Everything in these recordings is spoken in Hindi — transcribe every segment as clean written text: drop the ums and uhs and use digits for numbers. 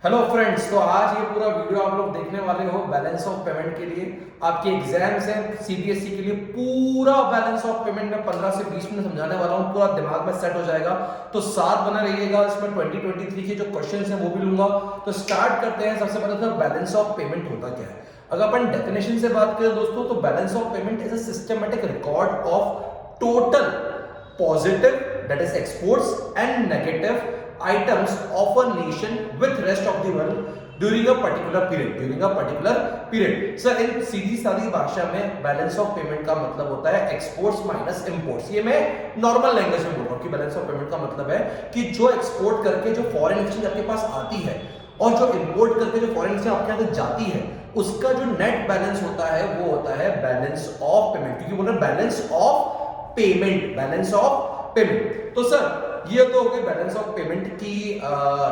हेलो फ्रेंड्स, तो आज ये पूरा वीडियो आप लोग देखने वाले हो बैलेंस ऑफ पेमेंट के लिए। आपके एग्जाम्स हैं सीबीएसई के लिए। पूरा बैलेंस ऑफ पेमेंट में 15 से 20 मिनट समझाने वाला हूँ, पूरा दिमाग में सेट हो जाएगा। तो साथ बना रहिएगा। इसमें 2023 के जो क्वेश्चंस हैं वो भी लूंगा। तो स्टार्ट करते हैं। सबसे पहले तो बैलेंस ऑफ पेमेंट होता क्या है। अगर अपन डेफिनेशन से बात करें दोस्तों, तो balance of payment is a systematic record of total positive, that is exports, and negative items of a nation with rest of the world during a particular period. Sir, इन सीधी सादी भाषा में बैलेंस ऑफ पेमेंट का मतलब होता है एक्सपोर्ट्स माइनस इंपोर्ट्स। ये मैं नॉर्मल लैंग्वेज में बोल रहा हूँ कि बैलेंस ऑफ पेमेंट का मतलब है कि जो एक्सपोर्ट करके जो फॉरेन एक्सचेंज आपके पास आती है और जो इंपोर्ट करके जो फॉरेन एक्सचेंज आपके यहाँ जाती है, उसका जो नेट बैलेंस होता है वो होता है बैलेंस ऑफ पेमेंट। क्योंकि बोल रहे हैं balance of payment, balance of payment. तो सर, ये तो हो गई बैलेंस ऑफ पेमेंट की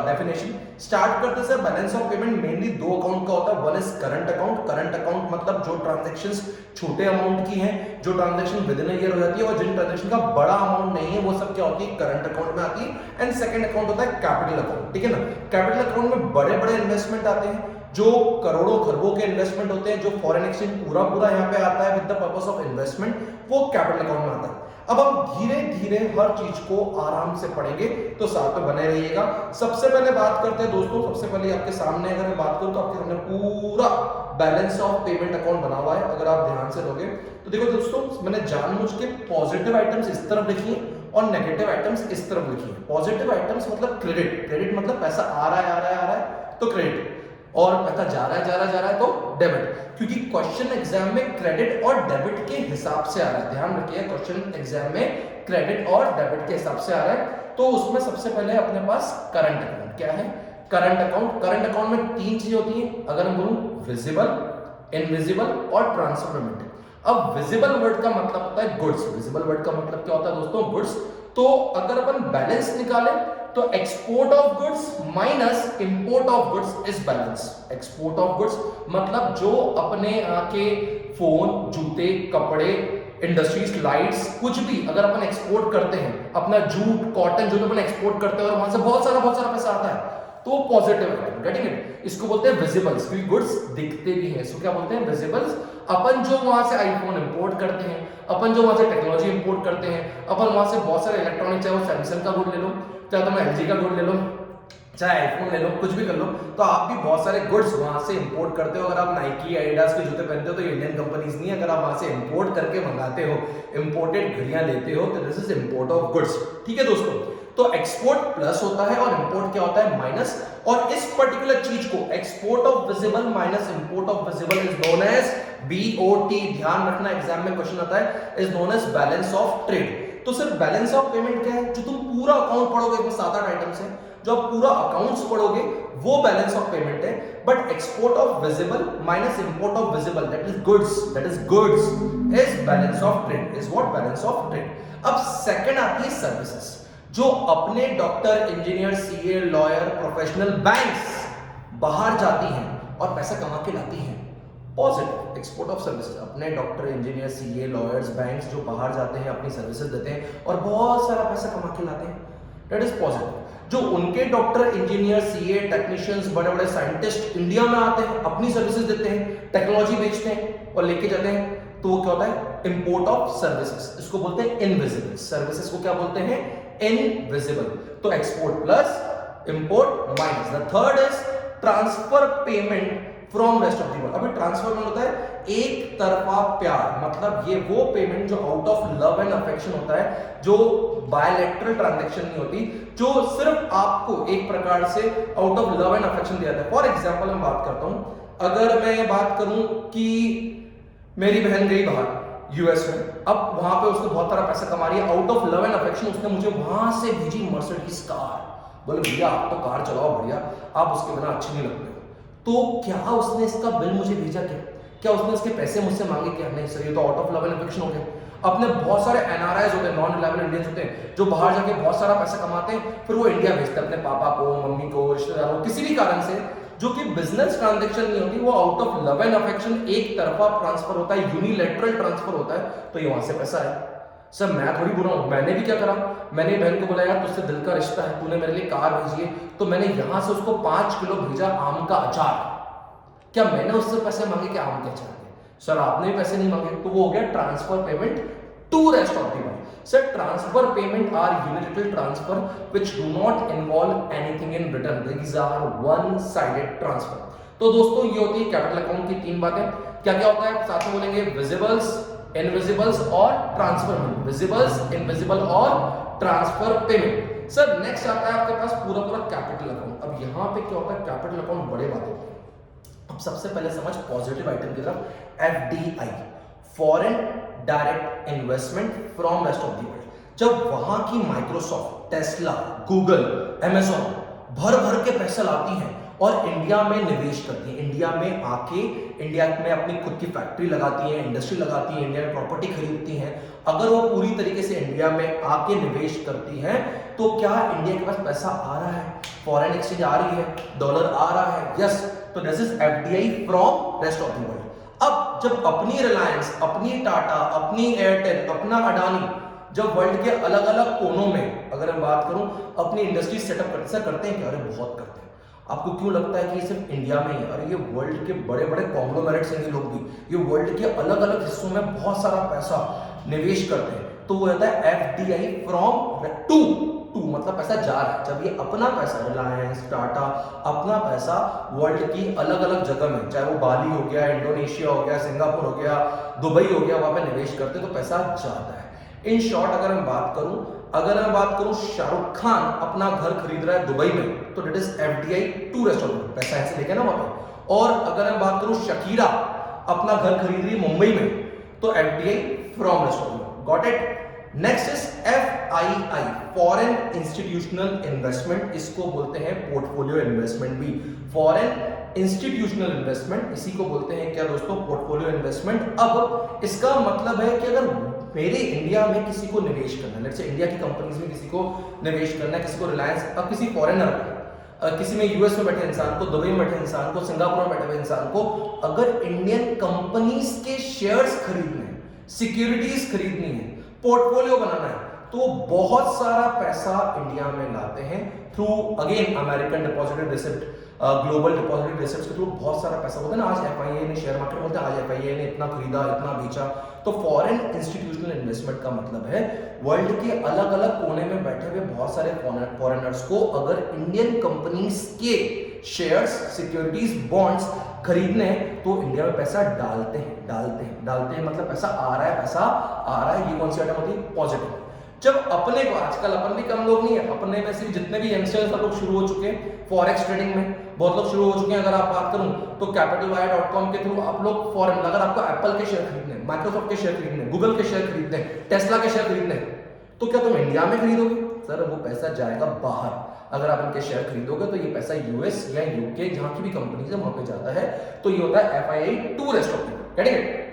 डेफिनेशन। स्टार्ट करते sir. Balance of payment mainly दो अकाउंट का होता है। One is current account. Current account मतलब जो ट्रांजैक्शंस छोटे अमाउंट की हैं, जो transaction with in a year हो जाती है, और जिन ट्रांजैक्शन का बड़ा अमाउंट नहीं है, वो सब क्या होती है, करंट अकाउंट में आती है। एंड सेकंड अकाउंट होता है कैपिटल अकाउंट। ठीक है ना। कैपिटल अकाउंट में बड़े बड़े इन्वेस्टमेंट आते हैं, जो करोड़ों खरबों के इन्वेस्टमेंट होते हैं, जो फॉरेन एक्सचेंज पूरा यहाँ पे आता है with the purpose of investment, वो कैपिटल अकाउंट में आता है। अब हम धीरे धीरे हर चीज को आराम से पढ़ेंगे, तो साथ में बने रहिएगा। सबसे पहले बात करते हैं दोस्तों, सबसे पहले आपके सामने अगर मैं बात करूं तो आपके सामने पूरा बैलेंस ऑफ पेमेंट अकाउंट बना हुआ है। अगर आप ध्यान से लोगे तो देखो दोस्तों, मैंने जानबूझ के पॉजिटिव आइटम्स इस तरफ लिखी है और नेगेटिव आइटम्स इस तरफ लिखी है। पॉजिटिव आइटम्स मतलब क्रेडिट। क्रेडिट मतलब पैसा आ रहा है तो क्रेडिट, और पैसा जा रहा है तो डेबिट। क्योंकि क्वेश्चन एग्जाम में क्रेडिट और डेबिट के हिसाब से आ रहा है। ध्यान रखिए, क्वेश्चन एग्जाम में क्रेडिट और डेबिट के हिसाब से आ रहा है। तो उसमें सबसे पहले अपने पास करंट अकाउंट क्या है। करंट अकाउंट, करंट अकाउंट में तीन चीजें होती है। अगर हम बोलूं विजिबल, इनविजिबल और ट्रांसफर पेमेंट। अब विजिबल वर्ड का मतलब होता है गुड्स। विजिबल वर्ड का मतलब क्या होता है दोस्तों, गुड्स। तो अगर अपन बैलेंस निकालें तो export of goods minus import of goods is balance. Export of goods मतलब जो अपने के फोन, जूते, कपड़े, इंडस्ट्रीज, लाइट्स, कुछ भी अगर अपन एक्सपोर्ट करते हैं, अपना जूट, कॉटन जो भी अपन एक्सपोर्ट करते हैं और वहां से बहुत सारा पैसा आता है, तो पॉजिटिव आइटम। Getting it. इसको बोलते हैं विजिबल्स, क्योंकि गुड्स दिखते भी हैं। इसको क्या बोलते हैं, विजिबल्स। अपन जो वहां से आईफोन इंपोर्ट करते हैं, अपन जो वहां से टेक्नोलॉजी इंपोर्ट करते हैं, अपन वहां से बहुत सारे इलेक्ट्रॉनिक, चाहे वो सैमसंग का गुड ले लो, चाहे तुम एलजी का गुड ले लो, चाहे आईफोन ले लो, कुछ भी कर लो, तो आप भी बहुत सारे गुड्स वहां से इंपोर्ट करते हो। अगर आप नाइकी, एडिडास के जूते पहनते हो तो ये इंडियन कंपनीज नहीं है। अगर आप वहां से इंपोर्ट करके मंगाते हो, इंपोर्टेड घड़ियां लेते हो, तो this is import of goods. ठीक है दोस्तों। तो एक्सपोर्ट प्लस होता है और इंपोर्ट क्या होता है, माइनस। और इस पर्टिकुलर चीज को export of visible minus import of visible is known as BOT. ध्यान रखना, एग्जाम में क्वेश्चन आता है, is known as balance of trade. तो सिर्फ बैलेंस ऑफ पेमेंट क्या है, जो तुम पूरा अकाउंट पढ़ोगे, इसमें 7-8 आइटम्स हैं, जो आप पूरा अकाउंट्स पढ़ोगे वो बैलेंस ऑफ पेमेंट है। But export of visible minus import of visible, that is goods is balance of trade, is what, balance of trade. अब सेकंड आती है सर्विसेज, जो अपने doctor, engineer, CA, lawyer, professional, banks बाहर जाती हैं और पैसा कमा के लाती हैं। पॉजिटिव एक्सपोर्ट ऑफ सर्विसेज, अपने doctor, engineer, CA, lawyers, banks जो बाहर जाते हैं, अपनी सर्विसेज देते हैं और बहुत सारा पैसा कमा के लाते हैं, दैट इज पॉजिटिव। जो उनके डॉक्टर, इंजीनियर, सीए, टेक्नीशियंस, बड़े बड़े साइंटिस्ट इंडिया में आते हैं, अपनी सर्विसेज देते हैं, टेक्नोलॉजी बेचते हैं और लेके जाते हैं, तो वो क्या होता है, इंपोर्ट ऑफ सर्विसेज। इसको बोलते हैं इनविजिबल। सर्विसेज को क्या बोलते हैं, इनविजिबल। तो export plus import minus. The third is transfer payment from rest of the world. अभी ट्रांसफर में होता है एक तरफा प्यार, मतलब ये वो पेमेंट जो out of love and affection होता है, जो बायलैटरल ट्रांजैक्शन नहीं होती, जो सिर्फ आपको एक प्रकार से out of love and affection दिया जाता है। फॉर एग्जांपल मैं बात करता हूं, अगर मैं बात करूं कि मेरी बहन गई बाहर यूएस में, अब वहां पे उसको बहुत सारा पैसा कमा रही है, out of love and affection उसने मुझे वहां से भेजी मर्सिडीज कार। बोले भैया आप तो कार चलाओ बढ़िया, आप उसके बिना अच्छे नहीं लगते। तो क्या उसने इसका बिल मुझे भेजा, क्या उसने इसके पैसे मुझसे मांगे, क्या नहीं सर, ये तो out of love and affection हो गया। अपने बहुत सारे एनआरआईज होते हैं, नॉन रिलायबल इंडियंस होते हैं, जो बाहर जाके बहुत सारा पैसा कमाते हैं, फिर वो इंडिया भेजते हैं अपने पापा को, मम्मी को, रिश्तेदारों, किसी भी कारण से, जो कि बिजनेस ट्रांजैक्शन नहीं होती, वो out of love and affection एक तरफा ट्रांसफर होता है, यूनिलैटरल ट्रांसफर होता है, तो ये वहां से पैसा है। सर मैं थोड़ी बुरा हूं, मैंने भी क्या करा, मैंने बहन को बोला यार तुझसे दिल का रिश्ता है, तूने मेरे लिए कार भेजी है, तो मैंने यहां से उसको 5 किलो भेजा आम का अचार। क्या मैंने उससे पैसे मांगे कि आम के अचार के? सर आपने भी पैसे नहीं मांगे, तो वो हो गया transfer payment to rest of the world. Sir, transfer payment are unilateral transfer which do not involve anything in return. These are one-sided transfer. तो दोस्तों ये होती है कैपिटल अकाउंट की 3 बातें। क्या क्या होता है साथ में बोलेंगे? विजिबल्स, इनविजिबल्स और ट्रांसफर पेमेंट। विजिबल्स, इनविजिबल और ट्रांसफर पेमेंट। सर नेक्स्ट आता है आपके पास पूरा पूरा कैपिटल अकाउंट। अब यहाँ पे क्या होता है, कैपिटल अकाउंट बड़े बातें होती है। अब सबसे पहले समझ पॉजिटिव आइटम की तरफ, FDI, foreign direct investment from rest of the world. जब वहां की माइक्रोसॉफ्ट, टेस्ला, गूगल, अमेजॉन भर भर के पैसा लाती हैं और इंडिया में निवेश करती है, इंडिया में आके इंडिया में अपनी खुद की फैक्ट्री लगाती है, इंडस्ट्री लगाती है, इंडिया में प्रॉपर्टी खरीदती हैं, अगर वो पूरी तरीके से इंडिया में आके निवेश करती हैं तो क्या इंडिया के पास पैसा आ रहा है, फॉरेन एक्सचेंज आ रही है, डॉलर आ रहा है? यस। तो this is FDI from rest of the world. अब जब अपनी रिलायंस, अपनी टाटा, अपनी एयरटेल, अपना अडानी जब वर्ल्ड के अलग अलग कोनों में अगर मैं बात करूं अपनी इंडस्ट्री सेटअप करते हैं क्या? अरे बहुत करते हैं। आपको क्यों लगता है कि ये सिर्फ इंडिया में ही है? अरे ये वर्ल्ड के बड़े बड़े कॉन्ग्लोमेरेट्स हैं ये लोग भी, ये वर्ल्ड के अलग अलग हिस्सों में बहुत सारा पैसा निवेश करते हैं। तो वो होता है एफडीआई फ्रॉम टू मतलब पैसा जा रहा है। जब ये अपना पैसा, रिलायंस, टाटा अपना पैसा वर्ल्ड की अलग अलग जगह में, चाहे वो बाली हो गया, इंडोनेशिया हो गया, सिंगापुर हो गया, दुबई हो गया, वहां पे निवेश करते तो पैसा जाता है। इन शॉर्ट अगर मैं बात करूं शाहरुख खान अपना घर खरीद रहा है दुबई में, तो that is FDI to rest of world, पैसा ऐसे लेके ना वहां पे। और अगर मैं बात करूं शकीरा अपना घर खरीद रही है मुंबई में, तो FDI from rest of world. Got it? Next is FII, foreign institutional investment, इसको बोलते हैं पोर्टफोलियो इन्वेस्टमेंट भी। फॉरेन इंस्टीट्यूशनल इन्वेस्टमेंट इसी को बोलते हैं क्या दोस्तों? Portfolio investment. अब इसका मतलब है कि अगर मेरे इंडिया में किसी को निवेश करना है, लेट्स से इंडिया की कंपनीज में किसी को निवेश करना है, किसी को रिलायंस, अब किसी फॉरेनर किसी में यूएस में बैठे इंसान को, दुबई में बैठे इंसान को, सिंगापुर में बैठे हुए इंसान को अगर इंडियन कंपनीज के शेयर्स खरीदने हैं, सिक्योरिटीज खरीदनी है, पोर्टफोलियो बनाना है, तो बहुत सारा पैसा इंडिया में लाते हैं through again American depository receipt, global depository receipt के थ्रू बहुत सारा पैसा होता है ना। आज एफआईआई ने, शेयर मार्केट बोलते हैं आज एफआईआई ने इतना खरीदा, इतना बेचा। तो फॉरेन इंस्टीट्यूशनल इन्वेस्टमेंट का मतलब है वर्ल्ड के अलग अलग कोने में बैठे हुए बहुत सारे फॉरेनर्स को अगर इंडियन कंपनीज के शेयर्स, सिक्योरिटीज, बॉन्ड्स खरीदने हैं तो इंडिया में पैसा डालते हैं मतलब पैसा आ रहा है। ये कौन सी आइटम होती है? पॉजिटिव। जब अपने को, आजकल अपन भी कम लोग नहीं है, अपने में से जितने भी यंगस्टर्स सब लोग शुरू हो चुके हैं फॉरेक्स ट्रेडिंग में, बहुत लोग शुरू हो चुके हैं। अगर आप बात करूं तो capitalwire.com के थ्रू आप लोग फॉरेन, अगर आपको एप्पल के शेयर खरीदने, माइक्रोसॉफ्ट के शेयर खरीदने, गूगल के शेयर खरीदने, टेस्ला के शेयर खरीदने, तो क्या तुम इंडिया में खरीदोगे? सर वो पैसा जाएगा बाहर। अगर आप इनके शेयर खरीदोगे तो ये पैसा यूएस या यूके जहां की भी कंपनी है वहां पे जाता है। तो ये होता है FII to rest of the world.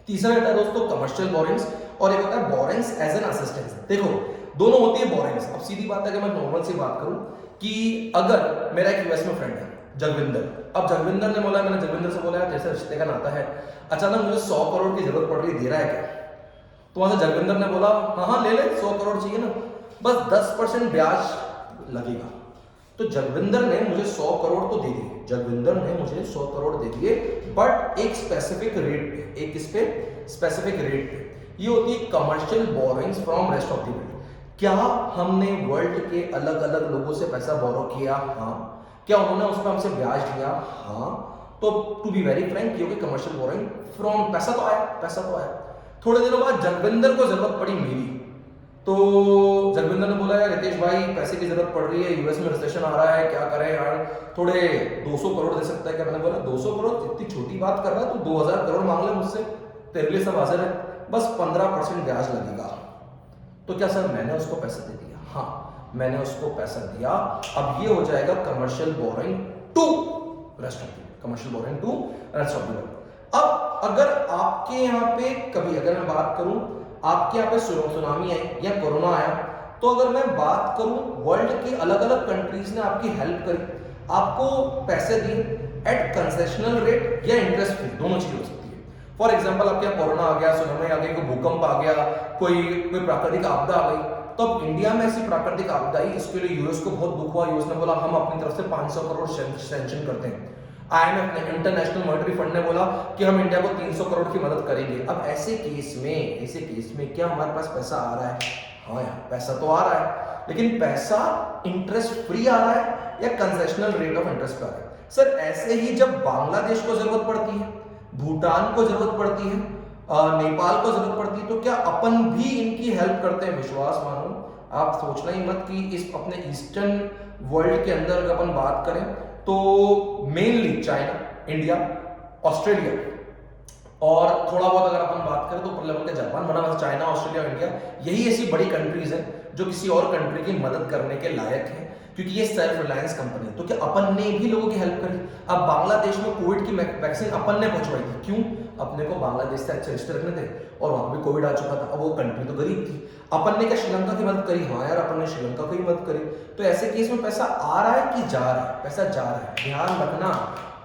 तीसरा रहता है दोस्तों कमर्शियल बोरिंग्स, और एक होता है बोरिंग्स एज एन असिस्टेंस। देखो दोनों होती है बोरिंग्स। अब सीधी बात है कि मैं नॉर्मल सी बात करूं कि अगर मेरा एक यूएस में फ्रेंड है जगविंदर, अब जगविंदर ने बोला, मैंने जगविंदर से बोला जैसे रिश्ते का नाता है, अचानक मुझे 100 करोड़ की जरूरत पड़ रही है, दे रहा है क्या? तो वहां से जगविंदर ने बोला हाँ ले ले, 100 करोड़ चाहिए ना, बस 10% ब्याज लगेगा। तो जगविंदर ने मुझे 100 करोड़ तो दे दिए, जगविंदर ने मुझे 100 करोड़ दे दिए, बट एक स्पेसिफिक रेट पे, एक इस पे स्पेसिफिक रेट पे। ये होती है commercial borrowings from rest of the world. क्या हमने वर्ल्ड के अलग अलग लोगों से पैसा बोरो किया? हाँ। क्या उन्होंने उस पर हमसे ब्याज लिया? हाँ। तो टू बी वेरी फ्रैंक, ये होगी कमर्शियल बोरोइंग फ्रॉम, पैसा तो आया। थोड़े दिनों बाद जगविंदर को जरूरत पड़ी मेरी, तो जगविंदर ने बोला यार रितेश भाई पैसे की जरूरत पड़ रही है, यूएस में रिसेशन आ रहा है, क्या करें यार, थोड़े 200 करोड़ दे सकता है क्या? मैंने बोला 200 करोड़ इतनी छोटी बात कर रहा है, तो 2000 करोड़ मांग ले मुझसे, तेरे लिए सब हाजिर है, बस 15% ब्याज लगेगा। तो क्या सर मैंने उसको पैसा दे दिया? हाँ मैंने उसको पैसा दिया। अब ये हो जाएगा commercial borrowing to rest of the world, commercial borrowing to rest of the world. अब अगर आपके यहाँ पे कभी, अगर मैं बात करूं आपके यहाँ पे सुनामी आई या कोरोना आया, तो अगर मैं बात करूं वर्ल्ड की अलग अलग कंट्रीज ने आपकी हेल्प करी, आपको पैसे दिए एट कंसेशनल रेट या इंटरेस्ट फ्री, दोनों चीजें हो सकती है। फॉर एग्जाम्पल आपके यहाँ कोरोना आ गया, सुनामी आ गई, कोई भूकंप आ गया, कोई प्राकृतिक आपदा आ गई, तो अब इंडिया में ऐसी प्राकृतिक आपदा आई, इसके लिए यूएस को बहुत दुख हुआ। यूएस ने बोला हम अपनी तरफ से 500 करोड़ सैंक्शन करते हैं। आईएमएफ ने, इंटरनेशनल मॉनेटरी फंड ने बोला कि हम इंडिया को 300 करोड़ की मदद करेंगे। अब ऐसे केस में क्या हमारे पास पैसा आ रहा है? हाँ यार, पैसा तो आ रहा है, लेकिन पैसा इंटरेस्ट फ्री आ रहा है या कंसेशनल रेट ऑफ इंटरेस्ट पे आ रहा है? सर ऐसे ही जब बांग्लादेश को जरूरत पड़ती है, भूटान को जरूरत पड़ती है, नेपाल को जरूरत पड़ती है, तो क्या अपन भी इनकी हेल्प करते हैं? विश्वास मानो, आप सोचना ही मत कि इस अपने ईस्टर्न वर्ल्ड के अंदर अगर अपन बात करें तो मेनली चाइना, इंडिया, ऑस्ट्रेलिया और थोड़ा बहुत अगर अपन बात करें तो ऊपर लेवल का जापान, बना बस चाइना, ऑस्ट्रेलिया, इंडिया, यही ऐसी बड़ी कंट्रीज हैं जो किसी और कंट्री की मदद करने के लायक हैं, क्योंकि ये सेल्फ रिलायंस कंपनी है। तो क्या अपन ने भी लोगों की हेल्प करी? अब बांग्लादेश में कोविड की वैक्सीन अपन ने पहुंचवाई थी, क्यों? अपने को बांग्लादेश से अच्छे रिश्ते रखने थे और वहां भी कोविड आ चुका था, अब वो कंट्री तो गरीब थी। अपन ने क्या श्रीलंका की मदद करी? हाँ यार, अपन ने श्रीलंका की मदद करी। तो ऐसे केस में पैसा आ रहा है कि जा रहा है? पैसा जा रहा है। ध्यान रखना,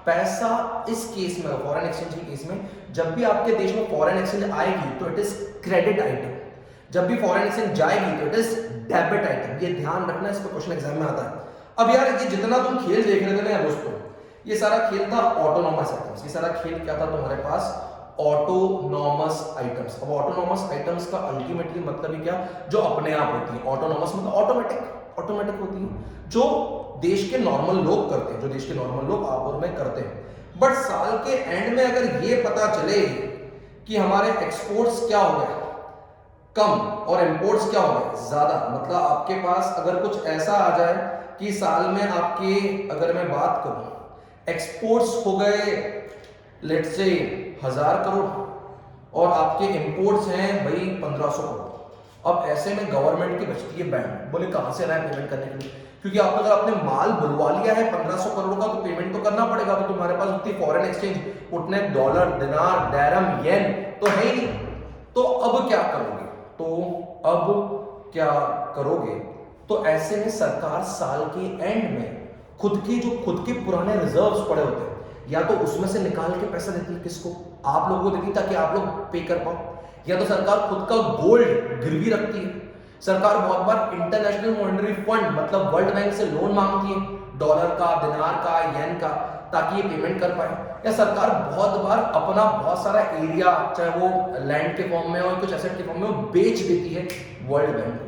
पैसा इस केस में, फॉरेन एक्सचेंज के केस में, जब भी आपके देश में फॉरेन एक्सचेंज आएगी तो इट इज क्रेडिट आइटम, जब भी फॉरेन एक्सचेंज जाएगी तो इट इज डेबिट आइटम। ये ध्यान रखना, इस पर क्वेश्चन एग्जाम में आता है। अब यार ये जितना तुम खेल देख रहे थे ना दोस्तों, ये सारा खेल था ऑटोनॉमस आइटम्स। ये सारा खेल क्या था तुम्हारे पास? Autonomous items. अब ऑटोनॉमस आइटम्स का अल्टीमेटली मतलब ही क्या? जो अपने आप होती है। ऑटोनॉमस मतलब ऑटोमेटिक होती है, जो देश के नॉर्मल लोग करते हैं, जो देश के नॉर्मल लोग आप और मैं करते हैं। बट साल के एंड में अगर ये पता चले कि हमारे एक्सपोर्ट्स क्या हो गए कम और इंपोर्ट्स क्या हो गए ज्यादा, मतलब आपके पास अगर कुछ ऐसा आ जाए कि साल में आपके, अगर मैं बात करूं, एक्सपोर्ट्स हो गए लेट्स से 1000 करोड़ और आपके इंपोर्ट्स हैं भाई 1500 करोड़। अब ऐसे में गवर्नमेंट की बचती है बैंड, बोले कहां से आना है पेमेंट करने के लिए? क्योंकि आपने अगर आपने माल बुलवा लिया है 1500 करोड़ का तो पेमेंट तो करना पड़ेगा। तो तुम्हारे पास उतनी फॉरेन एक्सचेंज, उतने डॉलर, दिनार, डैरम, येन तो है ही नहीं। तो अब क्या करोगे? तो ऐसे में सरकार साल के एंड में खुद के पुराने रिजर्व्स पड़े होते हैं, या तो उसमें से निकाल के पैसा देती है, किसको? आप लोगों को देती है ताकि आप लोग पे कर पाओ, या तो सरकार खुद का गोल्ड गिरवी रखती है। सरकार बहुत बार इंटरनेशनल मॉनेटरी फंड मतलब वर्ल्ड बैंक से लोन मांगती है, डॉलर का, दिनार का, येन का, ताकि ये पेमेंट कर पाए। या सरकार बहुत बार अपना बहुत सारा एरिया, चाहे वो लैंड के फॉर्म में और कुछ एसेट के फॉर्म में, वो बेच देती है वर्ल्ड बैंक को।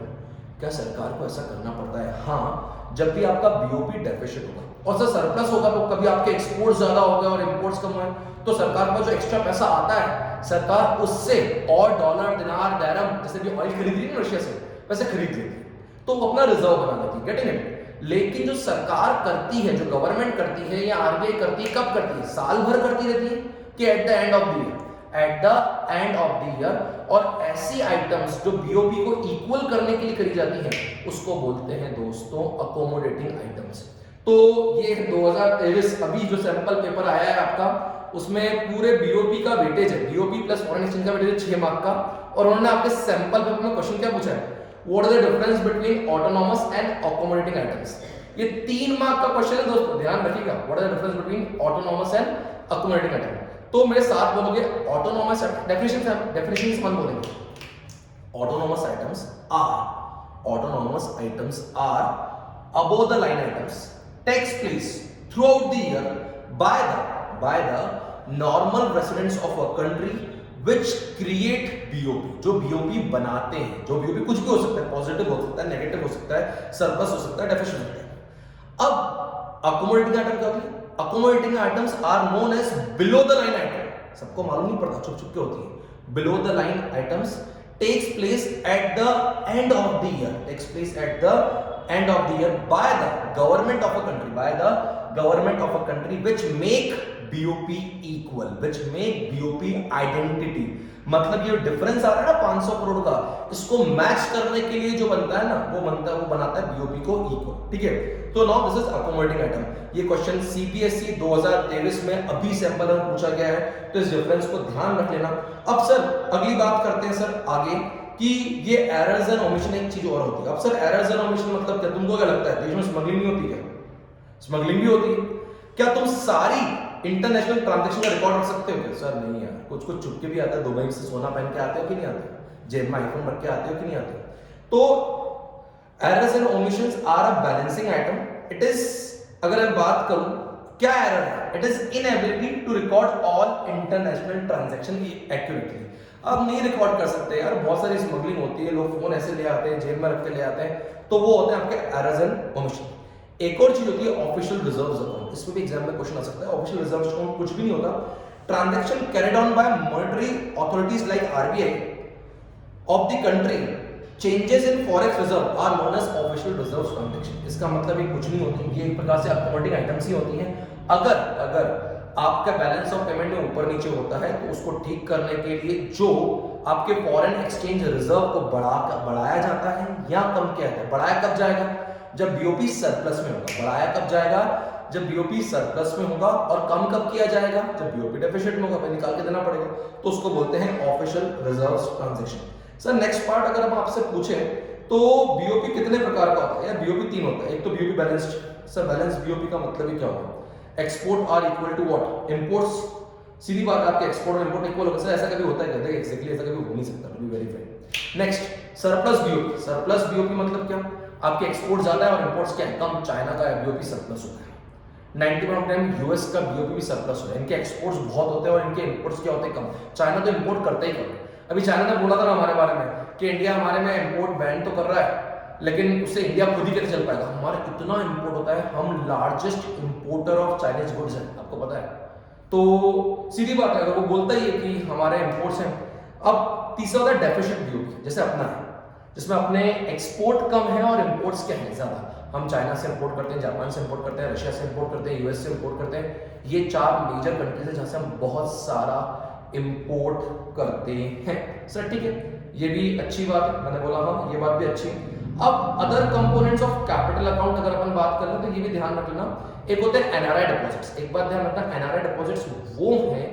क्या सरकार को ऐसा करना पड़ता है? हाँ, जब भी आपका बीओपी डेफिसिट होगा और सर सरप्लस होगा, तो कभी आपके एक्सपोर्ट ज्यादा हो गए और इंपोर्ट्स कम हुए, तो सरकार का जो एक्स्ट्रा पैसा आता है, सरकार उससे और डॉलर, दिनार, डैरम, जैसे भी ऑयल खरीद रही है ना रशिया से, वैसे खरीद लेती है, तो वो अपना रिजर्व बना लेती है। Getting it? लेकिन जो सरकार करती है, जो गवर्नमेंट करती है या आरबीआई करती है, कब करती है? साल भर करती रहती है कि eight the end of the year? Eight the end of the year. और ऐसी आइटम्स जो बीओपी को इक्वल करने के लिए करी जाती हैं, उसको बोलते हैं दोस्तों अकोमोडेटिंग आइटम्स। तो ये 2023 अभी जो सैंपल पेपर आया है आपका, उसमें पूरे बीओपी का वेटेज है, बीओपी प्लस फॉरेन एक्सचेंज का वेटेज 6 मार्क का, और उन्होंने आपके सैंपल पेपर में क्वेश्चन क्या पूछा है? What is the difference between autonomous and accommodating items? ये 3 मार्क का क्वेश्चन है दोस्तों, ध्यान रखिएगा। What is the difference between autonomous and accommodating item? तो मेरे साथ बोलोगे autonomous definition मन बोलेंगे। Autonomous items are above the line items takes place throughout the year by the normal residents of a country which create BOP, जो BOP बनाते हैं, जो BOP कुछ भी हो सकता है, पॉजिटिव हो सकता है, नेगेटिव हो सकता है, सरप्लस हो सकता है, डेफिसिट हो सकता है। अब अकोमोडेटिंग आइटम क्या होती है? Accommodating items are known as below the line item. सबको मालूम नहीं पड़ता, छुप छुप के होती है। Below the line items takes place at the end of the year, by the government of a country which make BOP equal, which make BOP identity। मतलब ये डिफरेंस आ रहा है ना 500 करोड़ का, इसको मैच करने के लिए जो बनता है ना, वो बनाता है BOP को इक्वल। ठीक है, तो now this is accommodating item. ये क्वेश्चन सीबीएसई 2023 में अभी सैंपल में पूछा गया है, तो इस डिफरेंस को ध्यान रख लेना। अब सर अगली बात करते हैं सर आगे कि ये एरर्स एंड ओमिशन एक चीज और होती है। अब सर एरर्स एंड ओमिशन मतलब क्या? तुमको क्या लगता है देश में स्मगलिंग नहीं होती क्या? स्मगलिंग भी होती है। क्या तुम सारी इंटरनेशनल ट्रांजैक्शन का रिकॉर्ड रख सकते हो? सर नहीं यार, कुछ कुछ चुपके भी आता है। दुबई से सोना पहन के आते हो कि नहीं आते? जेब में आईफोन रख के आते हो कि नहीं आते? तो errors and omissions are a balancing item. It is, अगर मैं बात करूं क्या एरर है, it is inability to record all international transaction accurately. आप नहीं रिकॉर्ड कर सकते यार, बहुत सारी स्मगलिंग होती है, लोग फोन ऐसे ले आते हैं, जेब में रख के ले आते हैं, तो वो होते हैं आपके एरर्स एंड ओमिशन। एक और चीज होती है ऑफिशियल रिजर्व्स अकाउंट। इसमें भी एग्जाम में क्वेश्चन आ सकता है। ऑफिशियल रिजर्व्स अकाउंट कुछ भी नहीं होता, transaction carried on by monetary authorities like RBI of the country, changes in forex reserve are known as official reserves transaction. इसका मतलब ये कुछ नहीं होती, ये एक प्रकार से अकोमोडेटिंग आइटम्स ही होती हैं। अगर आपका बैलेंस ऑफ पेमेंट में ऊपर नीचे होता है तो उसको ठीक करने के लिए जो आपके फॉरेन एक्सचेंज रिजर्व को बढ़ाया जाता है या कम किया जाता है। बढ़ाया कब जाएगा? जब बीओपी सरप्लस में होगा। बढ़ाया कब जाएगा? जब बीओपी सरप्लस में होगा। और कम कब किया जाएगा? जब बीओपी डेफिसिट में होगा, भाई निकाल के देना पड़ेगा, तो उसको बोलते हैं official reserves transaction. Sir next part अगर हम आपसे पूछे तो बीओपी कितने प्रकार का होता है? यार बीओपी 3 होता है। एक तो BOP balanced. Sir balance BOP का मतलब ही क्या होगा? Export are equal to what? Imports. सीधी बात, आपके एक्सपोर्ट और इंपोर्ट इक्वल होगा। सर ऐसा कभी होता है? कहते हैं एग्जैक्टली ऐसा कभी हो नहीं सकता, to be verified. Next surplus BOP. Surplus BOP मतलब क्या? आपके एक्सपोर्ट ज्यादा है और इंपोर्ट्स क्या है? कम। चाइना का बीओपी सरप्लस होता है। 90% टाइम यूएस का बीओपी भी सरप्लस होता है। इनके एक्सपोर्ट्स बहुत होते हैं और इनके इंपोर्ट्स क्या होते हैं? कम। चाइना तो इंपोर्ट करता ही कम। अभी चाइना ने बोला था ना हमारे बारे में कि इंडिया हमारे में इंपोर्ट बैन तो कर रहा है, लेकिन उससे इंडिया खुद ही कैसे चल पाएगा? हमारा इतना इंपोर्ट होता है, हम largest importer of Chinese goods हैं, आपको पता है। तो सीधी बात है, अगर वो बोलता ही है कि हमारे इंपोर्ट्स हैं। अब तीसरा होता है डेफिसिट बीओपी, जैसे अपना है, जिसमें अपने एक्सपोर्ट कम है और इंपोर्ट्स क्या है? ज्यादा। हम चाइना से इंपोर्ट करते हैं, जापान से इंपोर्ट करते हैं, रशिया से इंपोर्ट करते हैं, यूएस से इंपोर्ट करते हैं। ये 4 मेजर कंट्रीज है जहां से हम बहुत सारा इंपोर्ट करते हैं। सर ठीक है, ये भी अच्छी बात है, मैंने बोला हाँ ये बात भी अच्छी है। अब other components of capital account अगर अपन बात कर लें तो ये भी ध्यान रख लेना। एक होते हैं एनआरआई डिपॉजिट्स। एक बात ध्यान रखना, एनआरआई डिपॉजिट्स वो हैं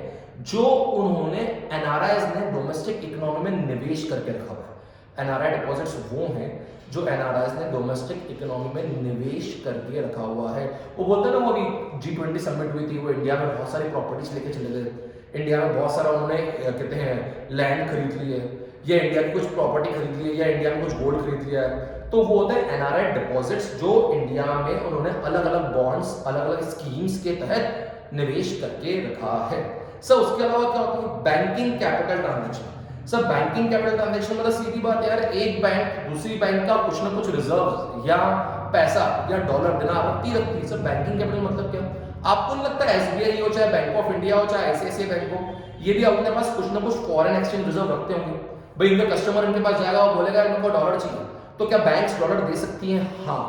जो उन्होंने एनआरआईज ने डोमेस्टिक इकोनॉमी में निवेश करके रखा हुआ है। एनआरआई डिपॉजिट्स वो हैं जो एनआरआईज ने डोमेस्टिक इकोनॉमी में निवेश करके रखा हुआ है। वो बोलते हैं ना, वो अभी G20 समिट हुई थी, वो इंडिया में बहुत सारी प्रॉपर्टीज लेके चले गए, इंडिया में बहुत सारा उन्होंने कहते हैं लैंड खरीद लिए, या इंडिया की कुछ प्रॉपर्टी खरीद ली है, या इंडिया में कुछ गोल्ड खरीद लिया है। तो वो होते हैं एनआरआई डिपॉजिट्स जो इंडिया में उन्होंने अलग अलग बॉन्ड्स, अलग अलग स्कीम्स के तहत निवेश करके रखा है। सर उसके अलावा क्या होती है? Banking capital transaction. Sir banking capital transaction मतलब सीधी बात यार, एक बैंक दूसरी बैंक का कुछ ना कुछ रिजर्व या पैसा या डॉलर दिनार रखती है। सर बैंकिंग कैपिटल मतलब क्या? आपको नहीं लगता एसबीआई हो, चाहे बैंक ऑफ इंडिया हो, चाहे आईसीआईसीआई बैंक हो, ये भी अपने पास कुछ ना कुछ फॉरेन एक्सचेंज रिजर्व रखते होंगे? भाई इनका कस्टमर इनके पास जाएगा, वो बोलेगा इनको डॉलर चाहिए, तो क्या बैंक्स डॉलर दे सकती हैं? हाँ,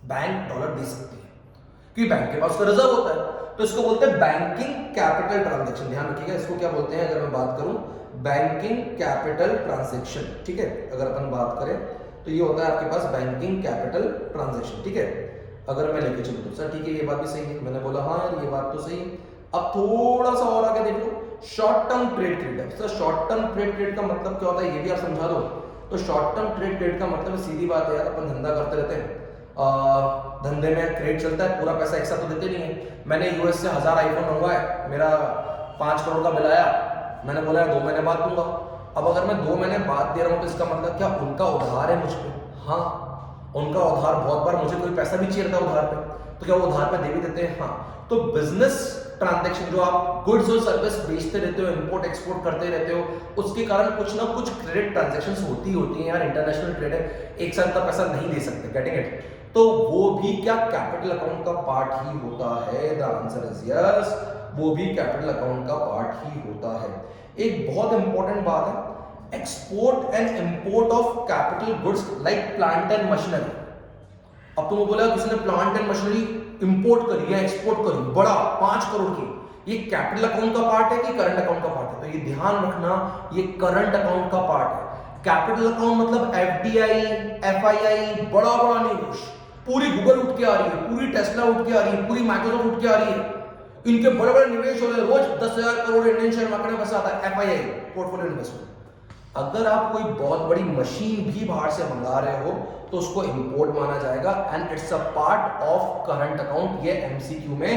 बैंक डॉलर दे सकती है क्योंकि बैंक के पास उसका रिजर्व होता है। तो इसको बोलते हैं बैंकिंग कैपिटल ट्रांजैक्शन। ध्यान रखिएगा, इसको क्या बोलते हैं? अगर मैं बात करूं बैंकिंग कैपिटल ट्रांजैक्शन, ठीक है, अगर अपन बात करें तो ये होता है आपके पास बैंकिंग कैपिटल ट्रांजैक्शन, ठीक है। अगर मैं लेके चलूं तो सर ठीक है, ये बात भी सही है, मैंने बोला हाँ यार ये बात तो सही है। अब थोड़ा सा और आगे देख लो, short term trade credit. Sir short term trade credit का मतलब क्या होता है, ये भी आप समझा दो। तो शॉर्ट टर्म ट्रेड क्रेडिट का मतलब सीधी बात है यार, अपन धंधा करते रहते हैं, धंधे में क्रेडिट चलता है, पूरा पैसा एक साथ तो देते नहीं है। मैंने यूएस से 1000 आईफोन मंगवाया, मेरा 5 करोड़ का बिल आया, मैंने बोला 2 महीने बाद दूंगा। अब अगर मैं 2 महीने बाद दे रहा हूँ तो इसका मतलब क्या उनका उधार है मुझ पे? हाँ, उनका उधार, बहुत बार मुझे कोई पैसा भी चाहिए था उधार पे, तो क्या वो उधार पे दे भी देते हैं? हाँ। तो बिजनेस ट्रांजैक्शन, जो आप गुड्स और सर्विस बेचते रहते हो, इंपोर्ट एक्सपोर्ट करते रहते हो, उसके कारण कुछ ना कुछ क्रेडिट ट्रांजैक्शंस होती हैं यार। इंटरनेशनल ट्रेड है, एक साथ का पैसा नहीं दे सकते, गेटिंग इट? तो वो भी क्या कैपिटल अकाउंट का पार्ट ही होता है? द आंसर इज यस, वो भी कैपिटल अकाउंट का पार्ट ही होता है। एक बहुत इंपॉर्टेंट बात है, export and import of capital goods like plant and machinery. अब तुमको बोला किसी ने प्लांट एंड मशीनरी इंपोर्ट करी या एक्सपोर्ट करी, बड़ा 5 करोड़ की, ये कैपिटल अकाउंट का पार्ट है कि करंट अकाउंट का पार्ट है? तो ये ध्यान रखना, ये करंट अकाउंट का पार्ट है। कैपिटल अकाउंट मतलब एफडीआई, एफआईआई, बड़ा बड़ा निवेश, पूरी गूगल उठ के आ रही है, पूरी टेस्ला उठ के आ रही है, पूरी माइक्रोसॉफ्ट उठ के आ रही है, इनके बड़े बड़े निवेश हो रहे हैं, रोज 10,000 करोड़ इंडियन शेयर मार्केट में पैसा आता है, एफआईआई पोर्टफोलियो इन्वेस्टमेंट। अगर आप कोई बहुत बड़ी मशीन भी बाहर से मंगा रहे हो तो उसको इंपोर्ट माना जाएगा and it's a part of current account. ये एमसीक्यू में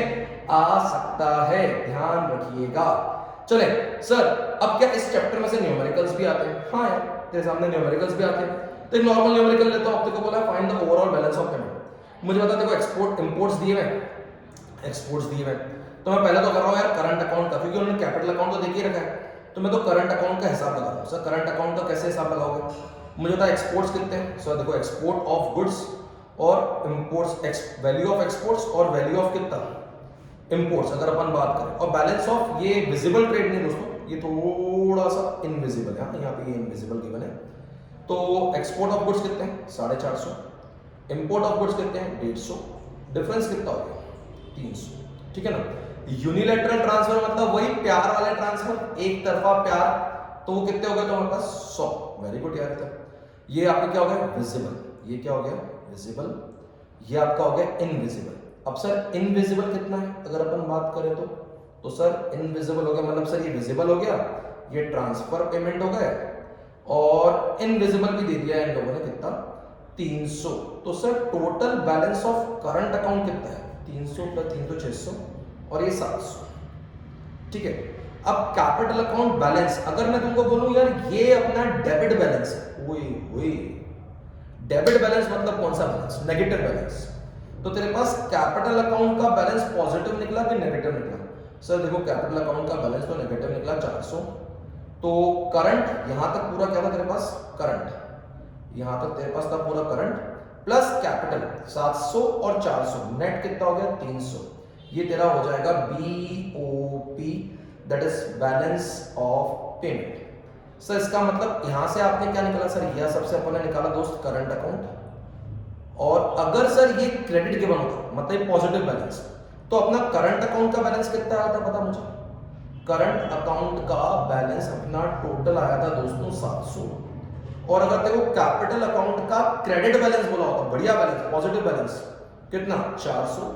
आ सकता है, ध्यान रखिएगा। चले सर, अब क्या इस चैप्टर में से न्यूमेरिकल्स भी आते हैं? हाँ यार, तेरे सामने न्यूमेरिकल्स भी आते हैं। तो एक नॉर्मल न्यूमेरिकल लेता हूं, आपको को बोला find the overall balance of payment. मुझे बता, देखो एक्सपोर्ट इंपोर्ट्स दिए हुए, एक्सपोर्ट्स दिए हुए, तो मैं पहले तो कर रहा हूं यार करंट अकाउंट का, क्योंकि उन्होंने कैपिटल अकाउंट तो देखिए रखा है, तो मैं तो करंट अकाउंट का हिसाब लगा रहा हूं। सर करंट अकाउंट का कैसे हिसाब लगाओगे? मुझे बता एक्सपोर्ट्स कितने हैं। सर देखो एक्सपोर्ट ऑफ गुड्स और इंपोर्ट्स, वैल्यू ऑफ एक्सपोर्ट्स और वैल्यू ऑफ कितना इंपोर्ट्स अगर अपन बात करें, और बैलेंस ऑफ, ये विजिबल ट्रेड नहीं दोस्तों, ये थोड़ा सा इनविजिबल है, यहाँ पे ये इनविजिबल गिवन है। तो एक्सपोर्ट ऑफ गुड्स कितने हैं? 450, इंपोर्ट ऑफ गुड्स कितने हैं? 150, डिफरेंस कितना हो गया? 300, ठीक है ना। यूनिलैटरल ट्रांसफर मतलब वही प्यार वाले ट्रांसफर, एक तरफा प्यार, तो वो कितने हो गए तुम्हारे पास? 100। वेरी गुड यार। ये आपका क्या हो गया? विजिबल। ये क्या हो गया? विजिबल। ये आपका हो गया इनविजिबल। अब सर इनविजिबल कितना है अगर अपन बात करें तो सर इनविजिबल हो गया, मतलब सर ये विजिबल हो गया, ये ट्रांसफर पेमेंट हो गए, और इनविजिबल भी दे दिया इन लोगों ने, कितना? 300। तो sir total balance of current account कितना है? 300 प्लस 300 600, और ये 700, ठीक है। अब कैपिटल अकाउंट बैलेंस अगर मैं तुमको बोलूं यार ये अपना डेबिट बैलेंस है, ओए डेबिट बैलेंस मतलब कौन सा बैलेंस? Negative balance. तो तेरे पास कैपिटल अकाउंट का बैलेंस पॉजिटिव निकला कि नेगेटिव निकला? सर देखो कैपिटल अकाउंट का बैलेंस तो नेगेटिव निकला 400। तो करंट यहां तक पूरा क्या था तेरे पास? करंट, यहां तक तेरे पास था पूरा करंट प्लस कैपिटल 700 और 400, नेट कितना हो गया? 300। ये तेरा हो जाएगा BOP, that is balance of payment. Sir इसका मतलब यहां से आपने क्या निकाला? सर यह सबसे अपन ने निकाला दोस्त करंट अकाउंट, और अगर सर ये क्रेडिट गिवन होता मतलब पॉजिटिव बैलेंस, तो अपना करंट अकाउंट का बैलेंस कितना आया था पता मुझे? करंट अकाउंट का बैलेंस अपना टोटल आया था दोस्तों 700, और अगर देखो कैपिटल अकाउंट का क्रेडिट बैलेंस बोला होता, बढ़िया बैलेंस, पॉजिटिव बैलेंस, कितना? 400।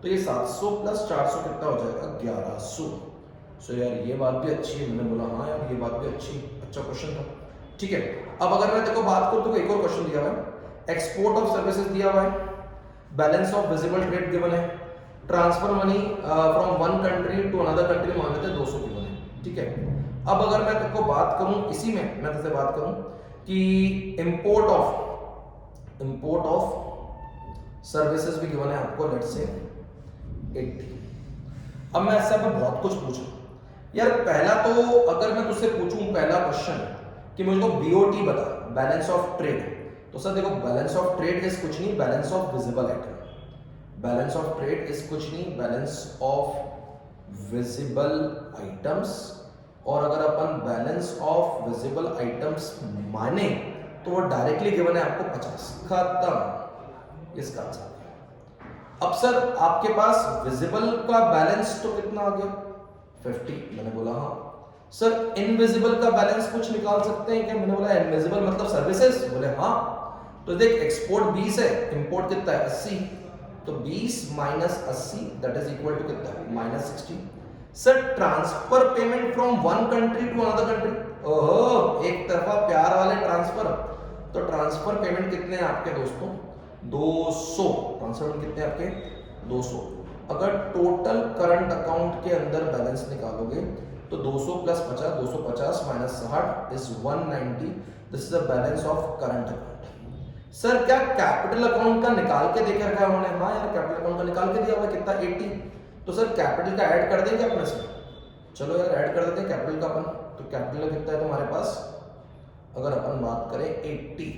तो ये 700 प्लस 400 कितना हो जाएगा? 1100। सो यार ये बात भी अच्छी है, मैंने बोला हाँ यार ये बात भी अच्छी, अच्छा क्वेश्चन था, ठीक है। अब अगर मैं देखो बात करूं तो एक और क्वेश्चन दिया हुआ है, एक्सपोर्ट ऑफ सर्विसेज दिया हुआ है, balance of visible trade given है, transfer money from one country to another country मान लेते हैं 200 गिवन है, ठीक है। अब अगर मैं तुमको बात करूं इसी में, मैं तुझसे बात करूं कि इंपोर्ट ऑफ सर्विसेज भी गिवन है आपको, लेट्स से 80। अब मैं ऐसा पे बहुत कुछ पूछूं यार, पहला तो अगर मैं तुझसे पूछूं पहला क्वेश्चन कि मुझको बीओटी बता, बैलेंस ऑफ ट्रेड, तो सर देखो बैलेंस ऑफ ट्रेड इज कुछ नहीं, balance of visible item. Balance of trade is कुछ नहीं, बैलेंस ऑफ विजिबल आइटम्स। और अगर अपन बैलेंस ऑफ विजिबल आइटम्स माने तो वो डायरेक्टली गिवन है आपको 50, खत्म इसका आंसर। अब सर आपके पास विजिबल का बैलेंस तो कितना आ गया? 50, मैंने बोला हाँ। सर इनविजिबल का बैलेंस कुछ निकाल सकते हैं क्या? मैंने बोला इनविजिबल मतलब सर्विसेज, बोले हाँ। तो देख एक्सपोर्ट 20 है, इंपोर्ट कितना है? 80, तो 20 minus 80 that is equal to कितना है? -60। Sir transfer payment from one country to another country, ओहो एक तरफा प्यार वाले ट्रांसफर, तो ट्रांसफर पेमेंट कितने हैं आपके दोस्तों? 200। ट्रांसफर पेमेंट कितने आपके? 200। अगर टोटल करंट अकाउंट के अंदर बैलेंस निकालोगे तो 200 plus 50, 250 minus 60 is 190, this is the balance of current account. Sir क्या कैपिटल अकाउंट का निकाल के देकर रखा है उन्होंने? हाँ यार कैपिटल अकाउंट का निकाल के दिया हुआ, कितना? 80। तो सर कैपिटल का ऐड कर देंगे अपने से, चलो यार ऐड कर देते हैं कैपिटल का अपन। तो कैपिटल कितना है तुम्हारे पास अगर अपन बात करें 80,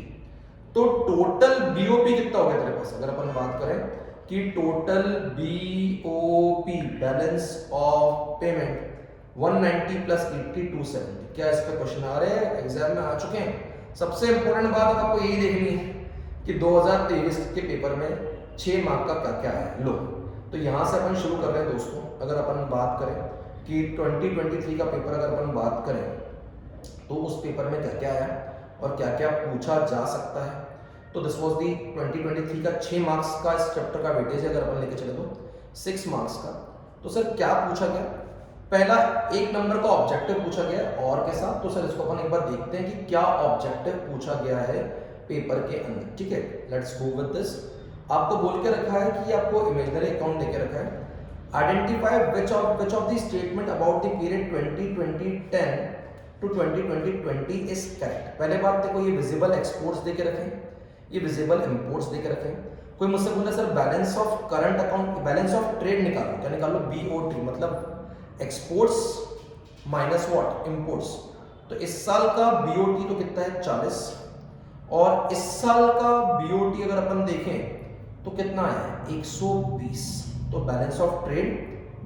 तो टोटल बीओपी कितना हो गया तेरे पास अगर अपन बात करें कि total BOP balance of payment 190 plus 80 270। क्या इस पे क्वेश्चन आ रहे हैं एग्जाम में, आ चुके हैं? सबसे इंपॉर्टेंट बात आपको यही देखनी है कि 2023 के पेपर में 6 मार्क का क्या क्या है। लो तो यहां से अपन शुरू कर रहे हैं दोस्तों। अगर अपन बात करें कि 2023 का पेपर अगर अपन बात करें तो उस पेपर में क्या क्या आया और क्या क्या पूछा जा सकता है, तो दिस वाज दी 2023 का 6 मार्क्स का इस चैप्टर का वेटेज अगर अपन लेके चले तो 6 मार्क्स का। तो सर क्या पूछा गया पहला 1 नंबर का ऑब्जेक्टिव पूछा गया है और के साथ, तो सर इसको अपन एक बार देखते हैं कि क्या ऑब्जेक्टिव पूछा गया है पेपर के अंदर। ठीक है, लेट्स गो विद दिस। आपको बोल के रखा है कि आपको इमेजिनरी अकाउंट देके रखा है। Identify which of the statement about the period 2010 to 2020 is correct. पहले बात देखो, ये विजिबल एक्सपोर्ट्स देके रखे, ये विजिबल इंपोर्ट्स देके रखे। कोई मुझसे बोला sir balance of current account, balance of trade निकालो, क्या निकालो? BOT, मतलब एक्सपोर्ट्स माइनस व्हाट, इंपोर्ट्स। तो इस साल का BOT तो कितना है? 40, और इस साल का BOT अगर अपन देखें तो कितना है? 120। तो balance of trade,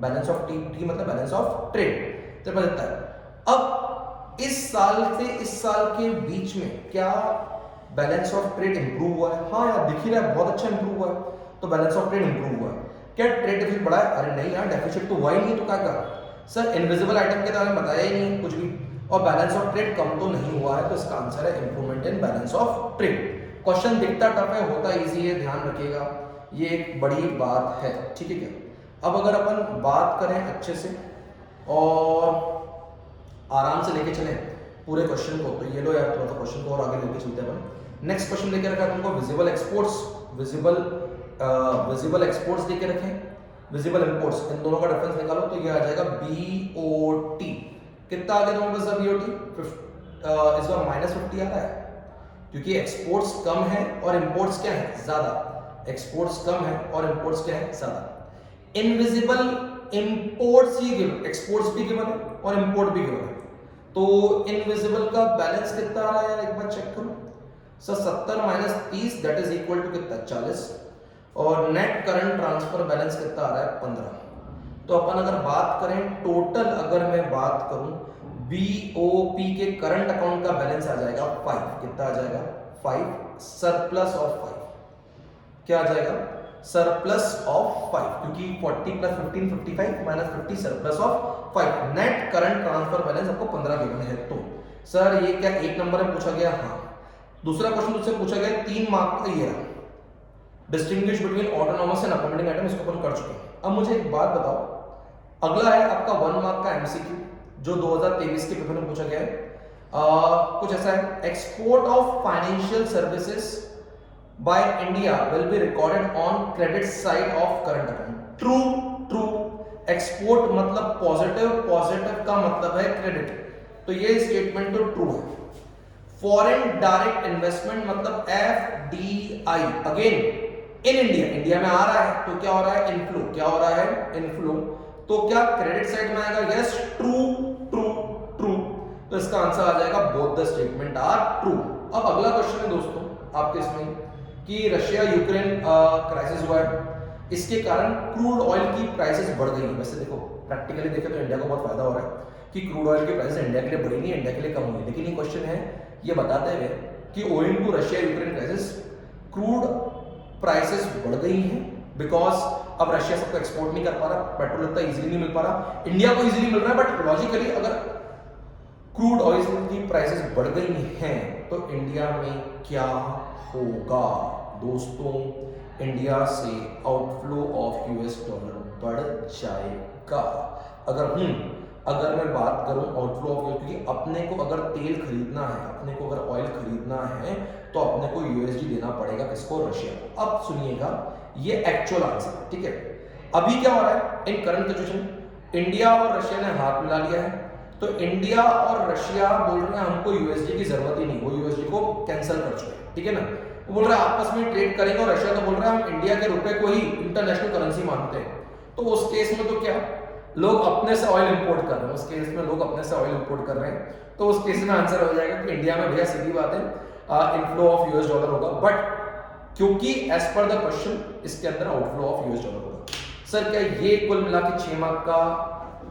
balance of T मतलब बैलेंस ऑफ ट्रेड तो देता है। अब इस साल से इस साल के बीच में क्या बैलेंस ऑफ ट्रेड इंप्रूव हुआ है? हाँ यार, दिख ही रहा है, बहुत अच्छा इंप्रूव हुआ है। तो बैलेंस ऑफ ट्रेड इंप्रूव हुआ है। क्या ट्रेड डेफिसिट बढ़ा है? अरे नहीं यार, डेफिसिट तो हुआ ही नहीं, तो क्या कहा सर? इनविजिबल आइटम के बारे में बताया ही नहीं कुछ भी। और बैलेंस ऑफ ट्रेड कम तो नहीं हुआ है, तो इसका आंसर है improvement in balance of trade. Question दिखता टफ है, होता इजी है, ध्यान रखिएगा, ये एक बड़ी बात है। ठीक है क्या? अब अगर अपन बात करें अच्छे से और आराम से लेके चलें पूरे क्वेश्चन को, तो ये लो यार, थोड़ा सा क्वेश्चन को और आगे लेके चलते हैं अपन। नेक्स्ट क्वेश्चन लेके रखा है तुमको विजिबल एक्सपोर्ट्स, विजिबल एक्सपोर्ट्स देके रखे, विजिबल इंपोर्ट्स, इन दोनों का डिफरेंस निकालो तो ये आ जाएगा BOT। कितना आ गया तुम्हारे पास BOT? इस बार -50 आ रहा है, क्योंकि एक्सपोर्ट्स कम है और इंपोर्ट्स क्या है? ज्यादा। एक्सपोर्ट्स कम है और इंपोर्ट्स क्या है? ज्यादा। इनविजिबल इंपोर्ट्स ही गिवन, एक्सपोर्ट्स भी गिवन है और इंपोर्ट भी गिवन है। तो इनविजिबल का बैलेंस कितना आ रहा है यार, एक बार चेक करो sir. 70 - 30 that is equal to कितना? 40। और नेट करंट ट्रांसफर बैलेंस कितना आ रहा है? 15। तो अपन अगर बात करें टोटल, अगर मैं बात करूं BOP के करंट अकाउंट का बैलेंस आ जाएगा 5। कितना आ जाएगा? 5 सरप्लस ऑफ 5। क्या आ जाएगा? सरप्लस ऑफ 5, क्योंकि 40 + 15 55 -50 surplus of 5। Net current transfer balance आपको 15 गिवन है। तो सर ये क्या 1 नंबर में पूछा गया? हाँ। दूसरा क्वेश्चन मुझसे पूछा गया 3 मार्क का, ये रहा, distinguish between autonomous and accommodating item, इसको अपन कर चुके हैं। अब मुझे एक बात बताओ, अगला है आपका 1 मार्क का MCQ, जो 2023 के पेपर में पूछा गया है। कुछ ऐसा है, export of financial services by India will be recorded on credit side of current account. True, true. Export मतलब पॉजिटिव, पॉजिटिव का मतलब है क्रेडिट, तो ये स्टेटमेंट तो ट्रू है। फॉरेन डायरेक्ट इन्वेस्टमेंट मतलब FDI again in India, India में आ रहा है, तो क्या हो रहा है? इनफ्लो। क्या हो रहा है? इनफ्लो। तो क्या क्रेडिट साइड में आएगा? Yes, true, true, true. तो इसका आंसर आ जाएगा both the statement are true. अब अगला क्वेश्चन है दोस्तों आपके इसमें कि रशिया यूक्रेन क्राइसिस हुआ है, इसके कारण क्रूड ऑयल की प्राइसेस बढ़ गई है। वैसे देखो प्रैक्टिकली देखें तो इंडिया को बहुत फायदा हो रहा है कि क्रूड ऑयल की प्राइसेस इंडिया के लिए बढ़ी नहीं, इंडिया के लिए कम हुई। लेकिन ये क्वेश्चन है ये बताते हुए कि owing to Russia Ukraine crisis crude prices बढ़ गई हैं, बिकॉज अब रशिया सबको एक्सपोर्ट नहीं कर पा रहा, पेट्रोल इतना इजीली नहीं मिल पा रहा, इंडिया को इजीली मिल रहा है, बट लॉजिकली अगर क्रूड ऑयल की प्राइसेस बढ़ गई हैं तो इंडिया में क्या होगा दोस्तों? इंडिया से आउटफ्लो ऑफ US डॉलर बढ़ जाएगा। अगर मैं बात करूं आउटफ्लो ऑफ, क्योंकि अपने को अगर तेल खरीदना है, अपने को अगर ऑयल खरीदना है तो अपने को USD देना पड़ेगा, किसको? रशिया को। अब सुनिएगा ये एक्चुअल आंसर, ठीक है। अभी क्या हो रहा है इन करंट सिचुएशन, इंडिया और रशिया ने हाथ मिला लिया है, तो इंडिया और रशिया बोल रहे हैं हमको USD की जरूरत ही नहीं, वो USD को कैंसिल कर चुके हैं, ठीक है ना। वो बोल रहे हैं आपस में ट्रेड करेंगे, और रशिया तो बोल रहा है हम इंडिया के रुपए को ही इंटरनेशनल करेंसी मानते हैं। तो उस केस में तो क्या लोग अपने से ऑयल इंपोर्ट कर रहे हैं, उस केस में लोग अपने से ऑयल इंपोर्ट कर रहे हैं, तो उस केस में आंसर हो जाएगा कि इंडिया में भैया सीधी बात है इनफ्लो ऑफ US डॉलर होगा, बट क्योंकि एज पर द क्वेश्चन इसके अंदर आउटफ्लो ऑफ US डॉलर होगा। सर क्या ये कुल मिला के 6 मार्क का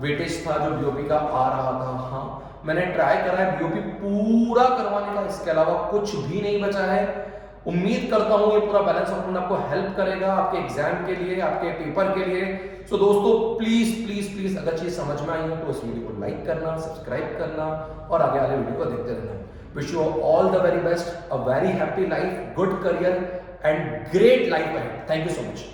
वेटेज था जो BOP का आ रहा था? हाँ, मैंने ट्राई करा है BOP पूरा करवाने का, इसके अलावा कुछ भी नहीं बचा है। उम्मीद करता हूं ये पूरा बैलेंस ऑफ पेमेंट आपको हेल्प करेगा आपके एग्जाम के लिए, आपके पेपर के लिए। सो दोस्तों प्लीज प्लीज प्लीज अगर चीज समझ में आई हो तो इस वीडियो को लाइक करना, सब्सक्राइब करना और आगे वाले वीडियो को देखते रहना। Wish you all the very best, a very happy life, good career and great life ahead. Thank you so much.